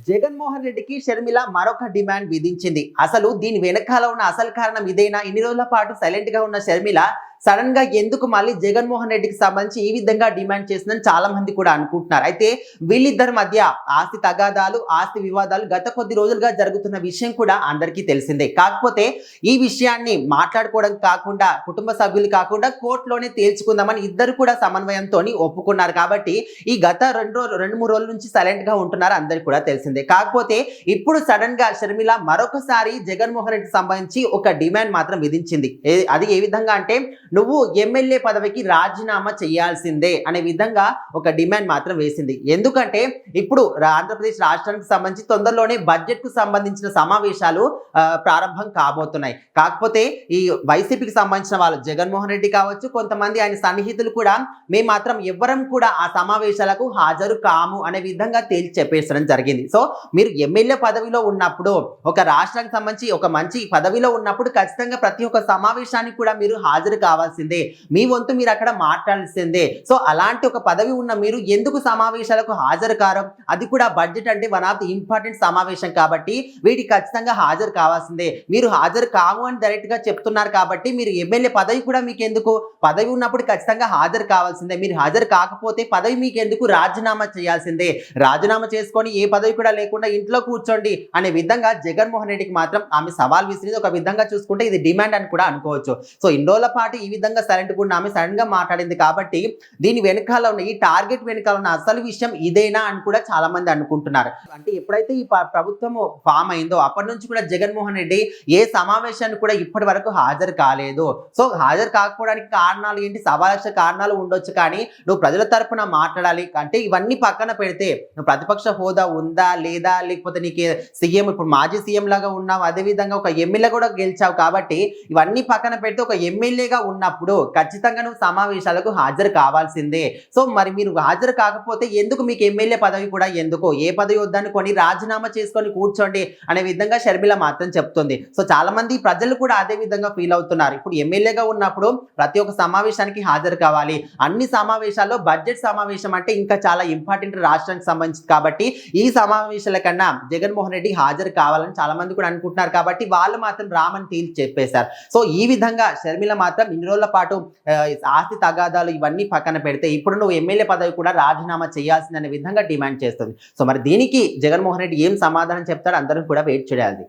జగన్మోహన్ రెడ్డికి షర్మిల మరొక డిమాండ్ విధించింది. అసలు దీని వెనకాల ఉన్న అసలు కారణం ఇదేనా? ఇన్ని రోజుల పాటు సైలెంట్ గా ఉన్న షర్మిల సడన్ గా ఎందుకు మళ్ళీ జగన్మోహన్ రెడ్డికి సంబంధించి ఈ విధంగా డిమాండ్ చేసిందని చాలా మంది కూడా అనుకుంటున్నారు. అయితే వీళ్ళిద్దరి మధ్య ఆస్తి తగాదాలు, ఆస్తి వివాదాలు గత కొద్ది రోజులుగా జరుగుతున్న విషయం కూడా అందరికీ తెలిసిందే. కాకపోతే ఈ విషయాన్ని మాట్లాడుకోవడం కాకుండా, కుటుంబ సభ్యులు కాకుండా కోర్టులోనే తేల్చుకుందామని ఇద్దరు కూడా సమన్వయంతో ఒప్పుకున్నారు. కాబట్టి ఈ గత రెండు మూడు రోజుల నుంచి సైలెంట్ గా ఉంటున్నారు, అందరికీ కూడా తెలిసిందే. కాకపోతే ఇప్పుడు సడన్ గా షర్మిల మరొకసారి జగన్మోహన్ రెడ్డికి సంబంధించి ఒక డిమాండ్ మాత్రం విధించింది. అది ఏ విధంగా అంటే, నువ్వు ఎమ్మెల్యే పదవికి రాజీనామా చేయాల్సిందే అనే విధంగా ఒక డిమాండ్ మాత్రం వేసింది. ఎందుకంటే ఇప్పుడు ఆంధ్రప్రదేశ్ రాష్ట్రానికి సంబంధించి తొందరలోనే బడ్జెట్ కు సంబంధించిన సమావేశాలు ప్రారంభం కాబోతున్నాయి. కాకపోతే ఈ వైసీపీకి సంబంధించిన వాళ్ళు జగన్మోహన్ రెడ్డి కావచ్చు, కొంతమంది ఆయన సన్నిహితులు కూడా మేము మాత్రం ఎవ్వరం కూడా ఆ సమావేశాలకు హాజరు కాము అనే విధంగా తేల్చి చెప్పేసడం జరిగింది. సో మీరు ఎమ్మెల్యే పదవిలో ఉన్నప్పుడు, ఒక రాష్ట్రానికి సంబంధించి ఒక మంచి పదవిలో ఉన్నప్పుడు ఖచ్చితంగా ప్రతి ఒక్క సమావేశానికి కూడా మీరు హాజరు కావాల్సిందే, మీ వంతు మీరు అక్కడ మాట్లాడాల్సిందే. సో అలాంటి ఒక పదవి ఉన్న మీరు ఎందుకు సమావేశాలకు హాజరు కారు? అది కూడా బడ్జెట్ అంటే వన్ ఆఫ్ ది ఇంపార్టెంట్ సమావేశం కాబట్టి వీటికి ఖచ్చితంగా హాజరు కావాల్సిందే. మీరు హాజరు కాము అని డైరెక్ట్ గా చెప్తున్నారు కాబట్టి మీరు ఎమ్మెల్యే పదవి కూడా మీకు ఎందుకు? పదవి ఉన్నప్పుడు ఖచ్చితంగా హాజరు కావాల్సిందే. మీరు హాజరు కాకపోతే పదవి మీకు ఎందుకు? రాజీనామా చేయాల్సిందే. రాజీనామా చేసుకొని ఏ పదవి కూడా లేకుండా ఇంట్లో కూర్చోండి అనే విధంగా జగన్మోహన్ రెడ్డికి మాత్రం ఆమె సవాల్ విసిరింది. ఒక విధంగా చూసుకుంటే ఇది డిమాండ్ అని కూడా అనుకోవచ్చు. సో ఇన్ని రోజుల పాటు ఈ విధంగా సైలెంట్ కూడా ఆమె సడన్ గా మాట్లాడింది కాబట్టి దీని వెనకాల ఉన్న, ఈ టార్గెట్ వెనకాల ఉన్న అసలు విషయం ఇదేనా అని కూడా చాలా మంది అనుకుంటున్నారు. అంటే ఎప్పుడైతే ఈ ప్రభుత్వం ఫామ్ అయిందో అప్పటి నుంచి కూడా జగన్మోహన్ రెడ్డి ఏ సమావేశాన్ని కూడా ఇప్పటి వరకు హాజరు కాలేదు. సో హాజరు కాకపోవడానికి కారణాలు ఏంటి? సవాలక్ష కారణాలు ఉండొచ్చు, కానీ నువ్వు ప్రజల తరపున మాట్లాడాలి అంటే ఇవన్నీ పక్కన పెడితే, నువ్వు ప్రతిపక్ష హోదా ఉందా లేదా, లేకపోతే నీకు సీఎం, ఇప్పుడు మాజీ సీఎం లాగా ఉన్నావు, అదే విధంగా ఒక ఎమ్మెల్యే కూడా గెలిచావు కాబట్టి ఇవన్నీ పక్కన పెడితే ఒక ఎమ్మెల్యేగా ఉన్నప్పుడు ఖచ్చితంగా నువ్వు సమావేశాలకు హాజరు కావాల్సిందే. సో మరి మీరు హాజరు కాకపోతే ఎందుకు? మీకు ఎమ్మెల్యే పదవి కూడా ఎందుకు? ఏ పదవి వద్దనుకొని రాజీనామా చేసుకొని కూర్చోండి అనే విధంగా షర్మిల మాత్రం చెప్తుంది. సో చాలా మంది ప్రజలు కూడా అదే విధంగా ఫీల్ అవుతున్నారు. ఇప్పుడు ఎమ్మెల్యేగా ఉన్నప్పుడు ప్రతి ఒక్క సమావేశానికి హాజరు కావాలి. అన్ని సమావేశాల్లో బడ్జెట్ సమావేశం అంటే ఇంకా చాలా ఇంపార్టెంట్ రాష్ట్రానికి సంబంధించి కాబట్టి ఈ సమావేశాల కన్నా జగన్మోహన్ రెడ్డి హాజరు కావాలని చాలా మంది కూడా అనుకుంటున్నారు. కాబట్టి వాళ్ళు మాత్రం రామని తేల్చి చెప్పేశారు. సో ఈ విధంగా షర్మిల మాత్రం ఇన్ని రోజుల పాటు ఆస్తి తగాదాలు ఇవన్నీ పక్కన పెడితే ఇప్పుడు నువ్వు ఎమ్మెల్యే పదవి కూడా రాజీనామా చేయాల్సిందనే విధంగా డిమాండ్ చేస్తుంది. సో మరి దీనికి జగన్మోహన్ రెడ్డి ఏం సమాధానం చెప్తాడో అందరం కూడా వెయిట్ చేయాలి.